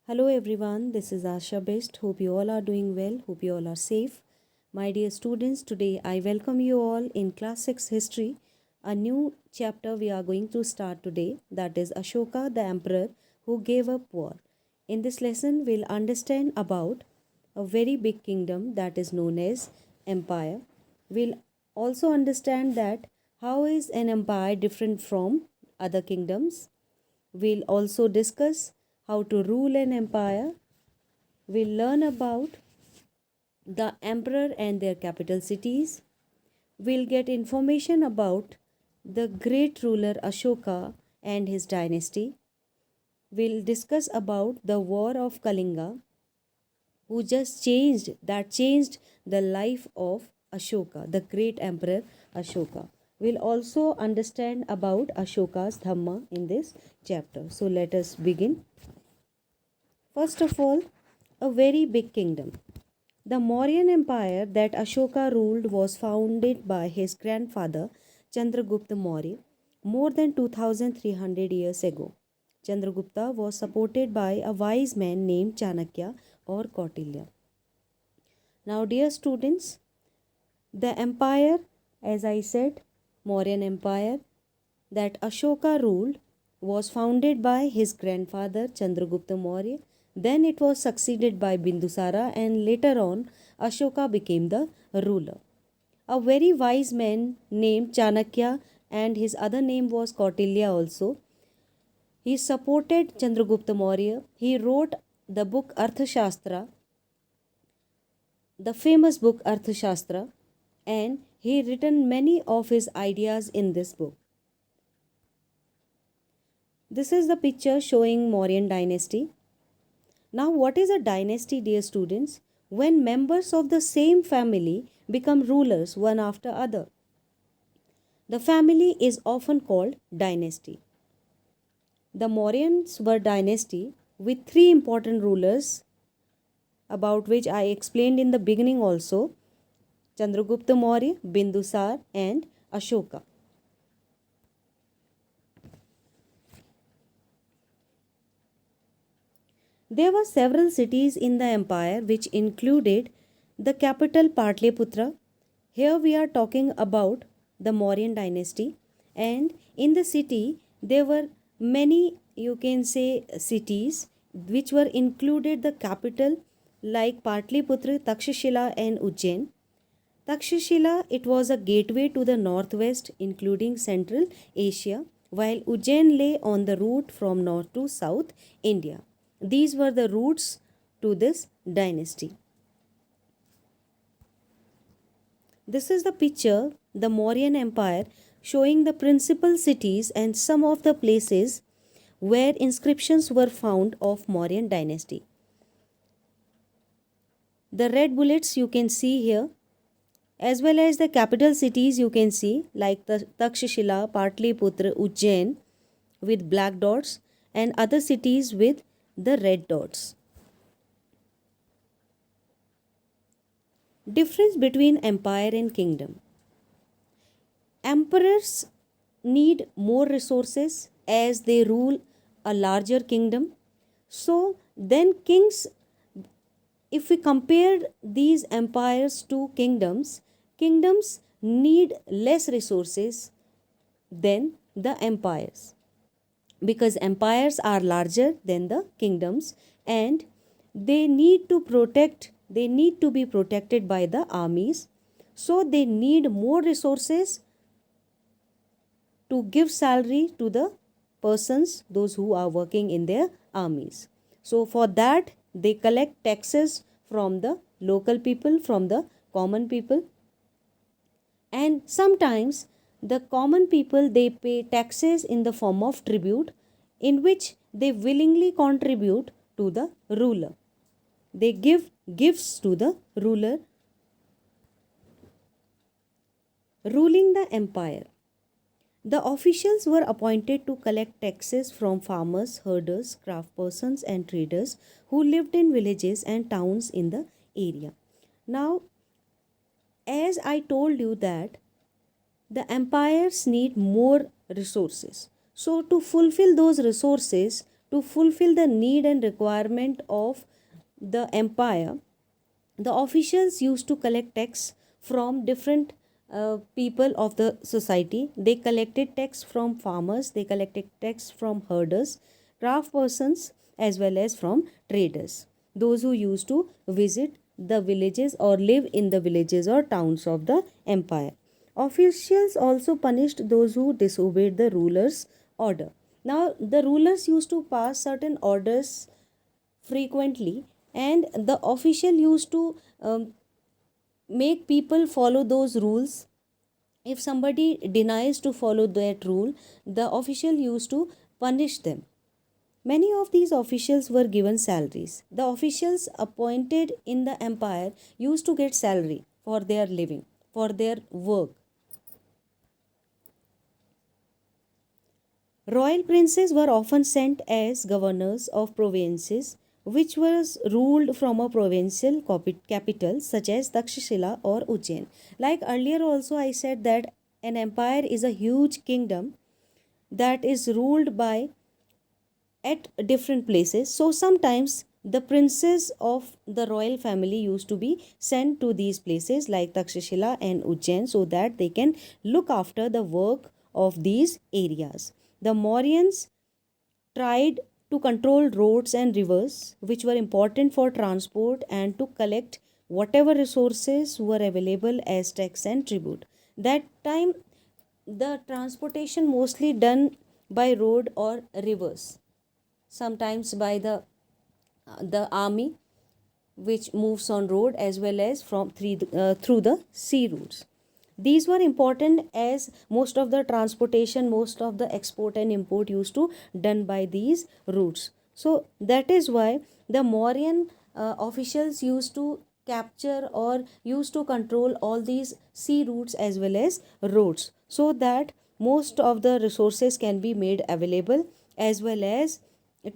Hello everyone, this is Asha Best. Hope you all are doing well. Hope you all are safe. My dear students, today I welcome you all in Class 6 History. A new chapter we are going to start today, that is Ashoka the Emperor who gave up war. In this lesson, we'll understand about a very big kingdom that is known as Empire. We'll also understand that how is an empire different from other kingdoms. We'll also discuss how to rule an empire. We'll learn about the emperor and their capital cities. We'll get information about the great ruler Ashoka and his dynasty. We'll discuss about the war of Kalinga, who just changed the life of Ashoka, the great emperor Ashoka. We'll also understand about Ashoka's Dhamma in this chapter. So let us begin. First of all, a very big kingdom. The Mauryan Empire that Ashoka ruled was founded by his grandfather Chandragupta Maurya more than 2300 years ago. Chandragupta was supported by a wise man named Chanakya or Kautilya. Now, dear students, the empire, as I said, Mauryan Empire that Ashoka ruled was founded by his grandfather Chandragupta Maurya. Then it was succeeded by Bindusara, and later on Ashoka became the ruler. A very wise man named Chanakya, and his other name was Kautilya also. He supported Chandragupta Maurya. He wrote the book Arthashastra, the famous book Arthashastra, and he written many of his ideas in this book. This is the picture showing Mauryan dynasty. Now, what is a dynasty, dear students? When members of the same family become rulers one after other. The family is often called dynasty. The Mauryans were dynasty with three important rulers, about which I explained in the beginning also: Chandragupta Maurya, Bindusar and Ashoka. There were several cities in the empire which included the capital Patliputra. Here we are talking about the Mauryan dynasty, and in the city there were many, you can say, cities which were included the capital like Patliputra, Takshashila and Ujjain. Takshashila, it was a gateway to the northwest including Central Asia, while Ujjain lay on the route from north to south India. These were the roots to this dynasty. This is the picture, the Mauryan Empire, showing the principal cities and some of the places where inscriptions were found of Mauryan dynasty. The red bullets you can see here, as well as the capital cities you can see like the Takshashila, Patliputra, Ujjain with black dots, and other cities with the red dots. Difference between empire and kingdom. Emperors need more resources as they rule a larger kingdom. So then kings, if we compare these empires to kingdoms, kingdoms need less resources than the empires, because empires are larger than the kingdoms and they need to be protected by the armies. So they need more resources to give salary to the persons, those who are working in their armies. So for that they collect taxes from the local people, from the common people, and sometimes the common people, they pay taxes in the form of tribute, in which they willingly contribute to the ruler. They give gifts to the ruler. Ruling the empire. The officials were appointed to collect taxes from farmers, herders, craftspersons and traders who lived in villages and towns in the area. Now, as I told you that the empires need more resources. So to fulfill those resources, to fulfill the need and requirement of the empire, the officials used to collect tax from different people of the society. They collected tax from farmers, they collected tax from herders, craft persons, as well as from traders, those who used to visit the villages or live in the villages or towns of the empire. Officials also punished those who disobeyed the ruler's order. Now, the rulers used to pass certain orders frequently, and the official used to make people follow those rules. If somebody denies to follow that rule, the official used to punish them. Many of these officials were given salaries. The officials appointed in the empire used to get salary for their living, for their work. Royal princes were often sent as governors of provinces which was ruled from a provincial capital such as Takshashila or Ujjain. Like earlier also I said that an empire is a huge kingdom that is ruled by at different places. So sometimes the princes of the royal family used to be sent to these places like Takshashila and Ujjain so that they can look after the work of these areas. The Mauryans tried to control roads and rivers, which were important for transport, and to collect whatever resources were available as tax and tribute. That time, the transportation mostly done by road or rivers, sometimes by the army, which moves on road, as well as through the sea routes. These were important as most of the transportation, most of the export and import used to done by these routes. So that is why the Mauryan officials used to capture or used to control all these sea routes as well as roads, so that most of the resources can be made available, as well as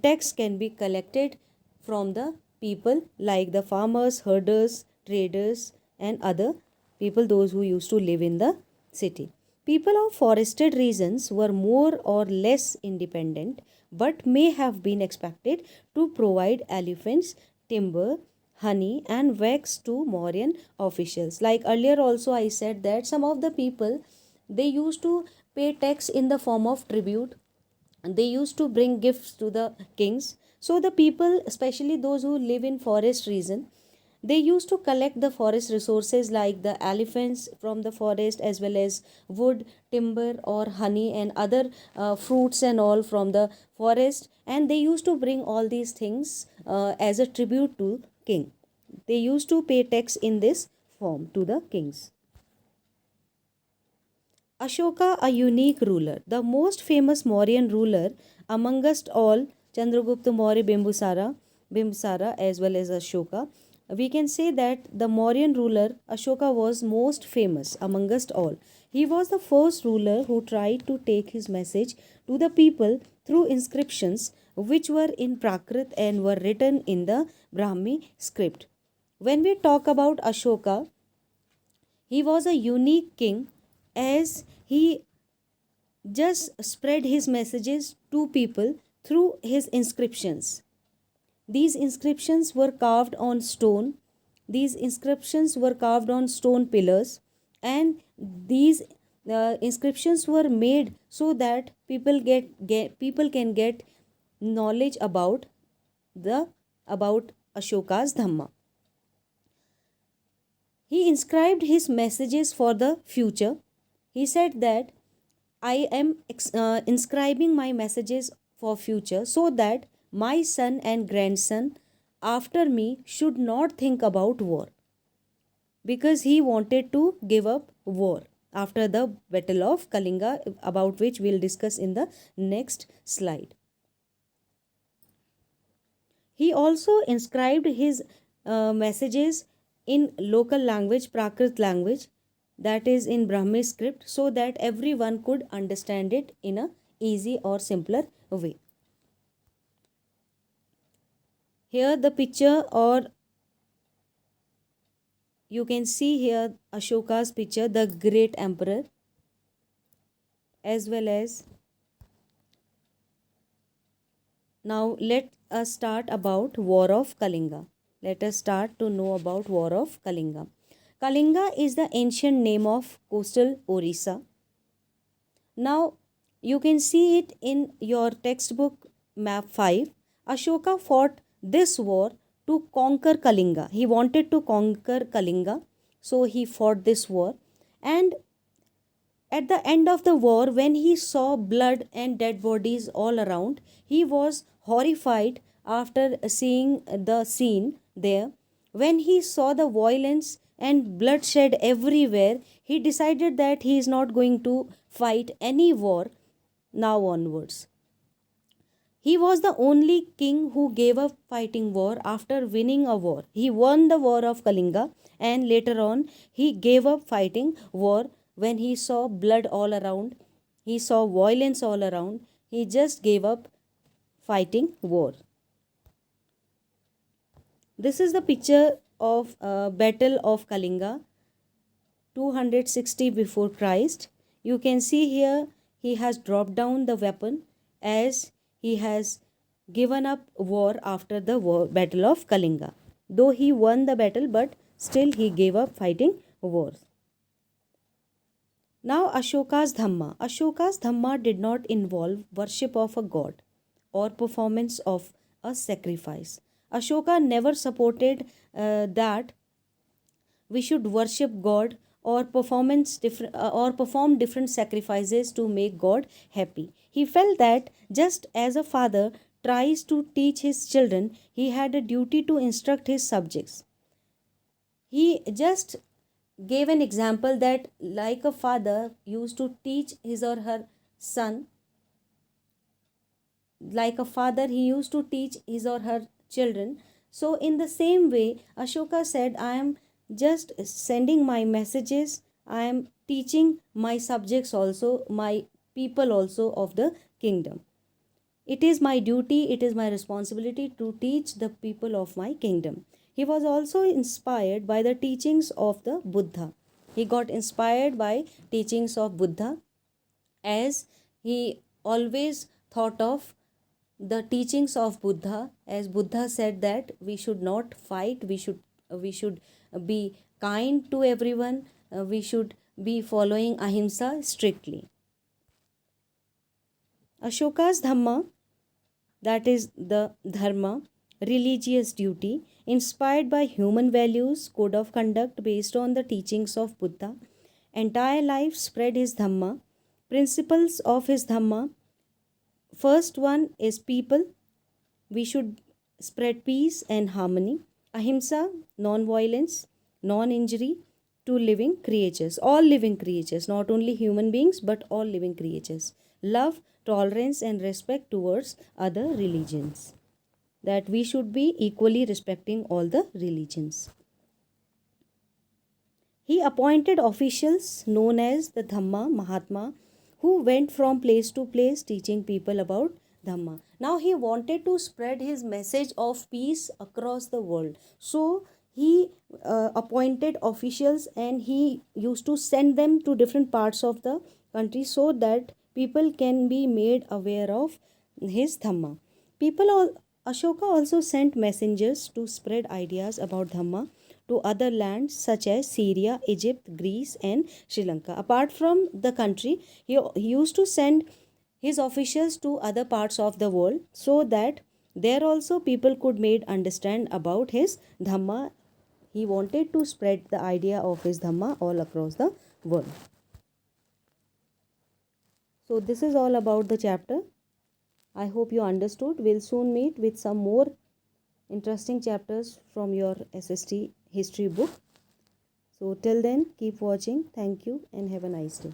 tax can be collected from the people like the farmers, herders, traders, and other people, those who used to live in the city. People of forested regions were more or less independent but may have been expected to provide elephants, timber, honey, and wax to Mauryan officials. Like earlier, also, I said that some of the people they used to pay tax in the form of tribute, and they used to bring gifts to the kings. So the people, especially those who live in forest region, they used to collect the forest resources like the elephants from the forest, as well as wood, timber, or honey, and other fruits and all from the forest, and they used to bring all these things as a tribute to king. They used to pay tax in this form to the kings. Ashoka, a unique ruler, the most famous Mauryan ruler amongst all, Chandragupta Maurya, Bimbisara, as well as Ashoka. We can say that the Mauryan ruler Ashoka was most famous amongst all. He was the first ruler who tried to take his message to the people through inscriptions which were in Prakrit and were written in the Brahmi script. When we talk about Ashoka, he was a unique king as he just spread his messages to people through his inscriptions. These inscriptions were carved on stone. These inscriptions were carved on stone pillars, and these inscriptions were made so that people can get knowledge the about Ashoka's Dhamma. He inscribed his messages for the future. He said that I am inscribing my messages for future so that my son and grandson after me should not think about war, because he wanted to give up war after the battle of Kalinga, about which we'll discuss in the next slide. He also inscribed his messages in local language, Prakrit language, that is in Brahmi script, so that everyone could understand it in a easy or simpler way. Here the picture, or you can see here Ashoka's picture, the great emperor, as well as Now let us start about War of Kalinga. Let us start to know about War of Kalinga. Kalinga is the ancient name of coastal Orissa. Now you can see it in your textbook map 5. Ashoka fought this war to conquer Kalinga. He wanted to conquer Kalinga, so he fought this war. And at the end of the war, when he saw blood and dead bodies all around, he was horrified after seeing the scene there. When he saw the violence and bloodshed everywhere, he decided that he is not going to fight any war now onwards. He was the only king who gave up fighting war after winning a war. He won the war of Kalinga, and later on he gave up fighting war when he saw blood all around. He saw violence all around. He just gave up fighting war. This is the picture of Battle of Kalinga 260 before Christ. You can see here he has dropped down the weapon as he has given up war after the Battle of Kalinga. Though he won the battle, but still he gave up fighting wars. Now Ashoka's Dhamma. Ashoka's Dhamma did not involve worship of a god or performance of a sacrifice. Ashoka never supported that we should worship God or perform different sacrifices to make God happy. He felt that just as a father tries to teach his children, he had a duty to instruct his subjects. He just gave an example that like a father used to teach his or her son, like a father he used to teach his or her children. So in the same way, Ashoka said, I am just sending my messages, I am teaching my subjects also, my people also of the kingdom. It is my duty, it is my responsibility to teach the people of my kingdom. He was also inspired by the teachings of the Buddha. He got inspired by teachings of Buddha, as he always thought of the teachings of Buddha, as Buddha said that we should not fight, we should be kind to everyone, we should be following ahimsa strictly. Ashoka's Dhamma, that is the dharma, religious duty, inspired by human values, code of conduct based on the teachings of Buddha. Entire life spread his Dhamma. Principles of his Dhamma. First one is people. We should spread peace and harmony. Ahimsa, non-violence, non-injury to living creatures. All living creatures, not only human beings, but all living creatures. Love, tolerance and respect towards other religions. That we should be equally respecting all the religions. He appointed officials known as the Dhamma Mahatma, who went from place to place teaching people about Dhamma. Now he wanted to spread his message of peace across the world. So he appointed officials and he used to send them to different parts of the country so that people can be made aware of his Dhamma. Ashoka also sent messengers to spread ideas about Dhamma to other lands such as Syria, Egypt, Greece, and Sri Lanka. Apart from the country, he used to send his officials to other parts of the world so that there also people could made understand about his Dhamma. He wanted to spread the idea of his Dhamma all across the world. So this is all about the chapter. I hope you understood. We'll soon meet with some more interesting chapters from your SST history book. So till then, keep watching. Thank you and have a nice day.